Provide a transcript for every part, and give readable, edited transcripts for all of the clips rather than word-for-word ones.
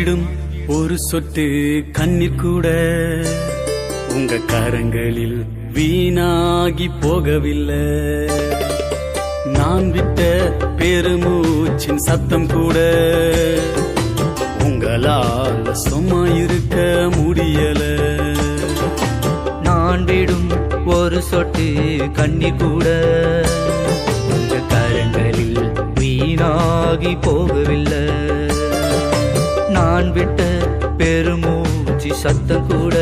விடும் ஒரு சொட்டு கண்ணீர் கூட உங்க கரங்களில் வீணாகி போகவில்லை. நான் விட்ட பெருமூச்சின் சத்தம் கூட உங்களால் சும்மா இருக்க முடியல. நான் விடும் ஒரு சொட்டு கண்ணீர் கூட உங்க கரங்களில் வீணாகி போகவில்லை. நான் விட்ட பெருமூச்சு சத்தம் கூட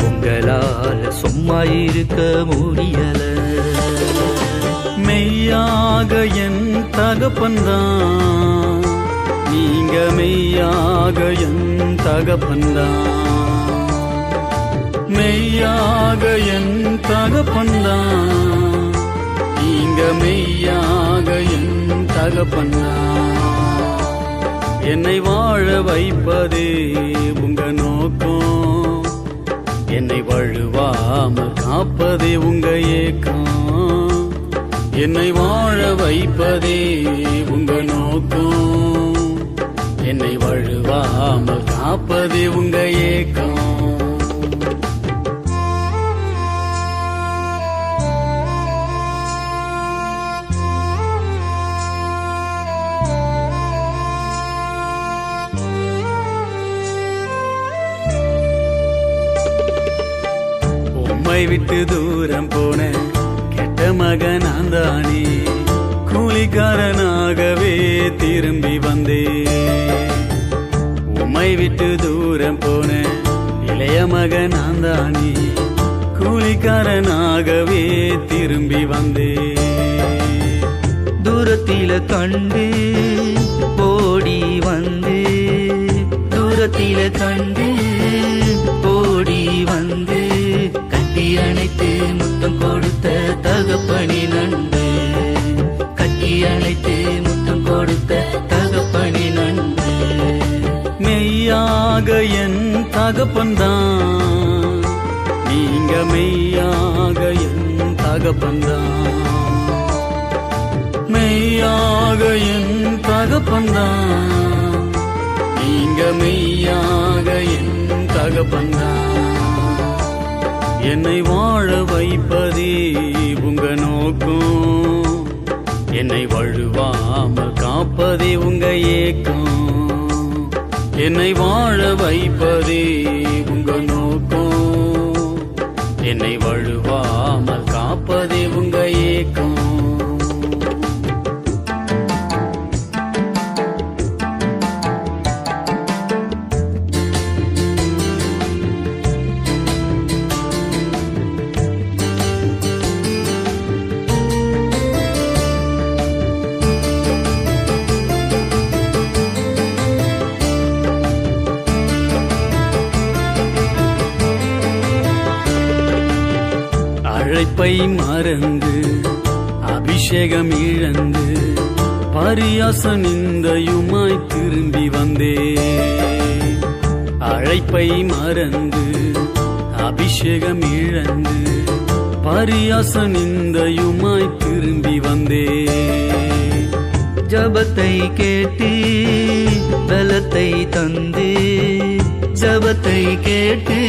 உங்களால் சும்மா இருக்க முடியல. மெய்யாக என் தகப்பன்தான், நீங்க மெய்யாக என் தகப்பன்தான். மெய்யாக என் தகப்பன்தான், நீங்க மெய்யாக என் தகப்பன்தான். என்னை வாழ வைப்பதே உங்க நோக்கம், என்னை வழுவாமல் காப்பதே உங்க ஏக்கம். என்னை வாழ வைப்பதே உங்க நோக்கம், என்னை வழுவாமல் காப்பதே உங்க ஏக்கம். உம்மை விட்டு தூரம் போன கெட்ட மகனான் தானே, கூலிக்காரனாகவே திரும்பி வந்தே. உம்மை விட்டு தூரம் போன இளைய மகனான் தானே, கூலிக்காரனாகவே திரும்பி வந்தே. தூரத்தில கண்டு ஓடி வந்து, தூரத்தில கண்டு ஓடி வந்து கட்டி அணைத்து முத்தம் கொடுத்த தகப்பனி நண்டு, கட்டி அணைத்து முத்தம் கொடுத்த தகப்பனி நண்டு. மெய்யாக என் தகப்பன்தான், நீங்க மெய்யாக என் தகப்பன்தான். மெய்யாக என் தகப்பன்தான், நீங்க மெய்யாக என் தகப்பன்தான். என்னை வாழ வைப்பதே உங்க நோக்கம், என்னை வழுவாமல் காப்பதே உங்க ஏக்கம். என்னை வாழ வைப்பதே உங்க நோக்கம், என்னை வழுவாமல் காப்பதே உங்க ஏக்கம். அழைப்பை மறந்து அபிஷேகம் இழந்து பரியாச நிந்தையுமாய் திரும்பி வந்தே. அழைப்பை மறந்து அபிஷேகம் இழந்து பரியாச நிந்தையுமாய் திரும்பி வந்தே. ஜபத்தை கேட்டு பலத்தை தந்து, ஜபத்தை கேட்டு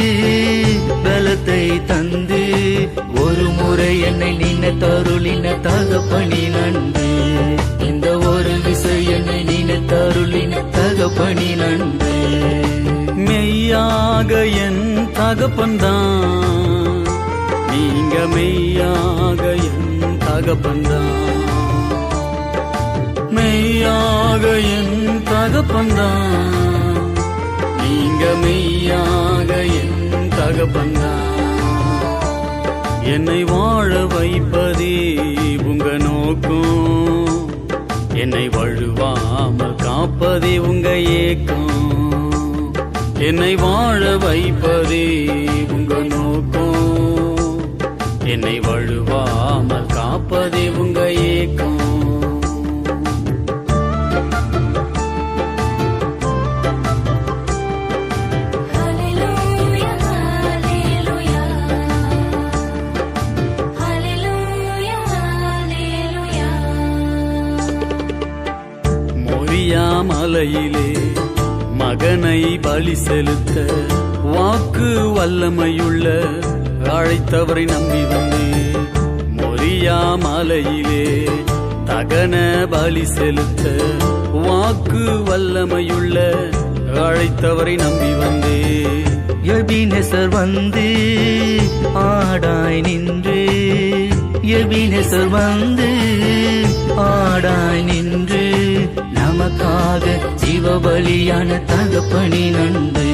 பலத்தை தந்து ஒரு முறை என்னை நின்ன தருளின தகப்பனி நண்டு. இந்த ஒரு விசை என்னை நின்ன தருளின தகப்பனி நண்டு. மெய்யாக என் தகப்பன்தான், நீங்க மெய்யாக என் தகப்பன்தான். மெய்யாக என் தகப்பன்தான், நீங்க மெய்யாக என் தகப்பன்தான். என்னை வாழ வைப்பதே உங்க நோக்கம், என்னை வழுவாமல் காப்பதே உங்க ஏக்கம். என்னை வாழ வைப்பதே உங்க நோக்கம், என்னை வழுவாமல் காப்பதே உங்க ஏக்கம். மலையிலே என்னை பலி செலுத்த வாக்கு வல்லமையுள்ள அழைத்தவரை நம்பி வந்தே மொரியா மலையிலே தகன பலி செலுத்த வாக்கு வல்லமையுள்ள அழைத்தவரை நம்பி வந்தே எபினேசர் வந்து ஆடாய் நின்று எபினேசர் வந்து ஆடாய் நின்று நமக்காக ஜீவபலியான தகப்பனி நன்று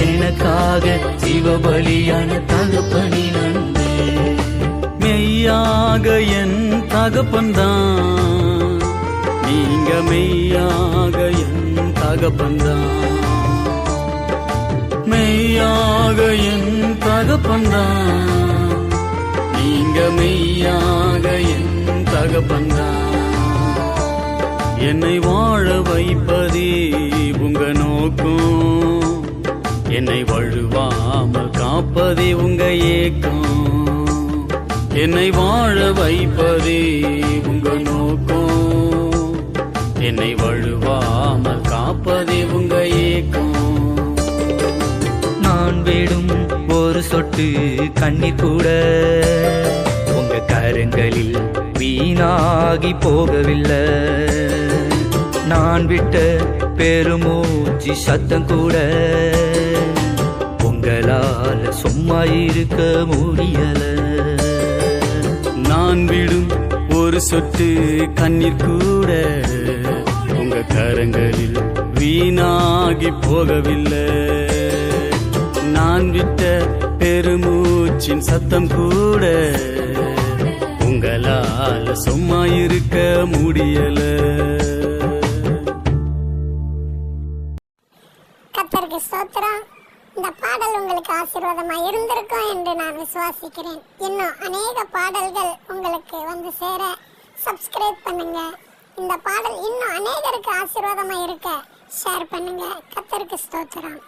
எனக்காக ஜீவபலியான தகப்பனி நன்று மெய்யாக என் தகப்பன்தான் நீங்க மெய்யாக என் தகப்பன்தான் மெய்யாக என் தகப்பன்தான் நீங்க மெய்யாக என் தகப்பன்தான் என்னை வாழ வைப்பதே உங்க நோக்கம் என்னை வழுவாமல் காப்பதே உங்க ஏக்கம் என்னை வாழ வைப்பதே உங்க நோக்கம் என்னை வழுவாமல் காப்பதே உங்க ஏக்கம் நான் விடும் ஒரு சொட்டு கண்ணீர் கூட உங்க கரங்களில் வீணாகி போகவில்லை நான் விட்ட பெருமூச்சு சத்தம் கூட உங்களால சும்மா இருக்க முடியல நான் விடும் ஒரு சொட்டு கண்ணீர் கூட உங்க கரங்களில் வீணாகி போகவில்லை நான் விட்ட பெருமூச்சின் சத்தம் கூட உங்களால சும்மா இருக்க முடியல கர்த்தருக்கு ஸ்தோத்திரம். இந்த பாடல் உங்களுக்கு ஆசீர்வாதமா இருந்திருக்கும் என்று நான் விசுவாசிக்கிறேன். இன்னும் அநேக பாடல்கள் உங்களுக்கு வந்து சேர சப்ஸ்கிரைப் பண்ணுங்க. இந்த பாடல் இன்னும் அநேகருக்கு ஆசீர்வாதமா இருக்க ஷேர் பண்ணுங்க. கர்த்தருக்கு ஸ்தோத்திரம்.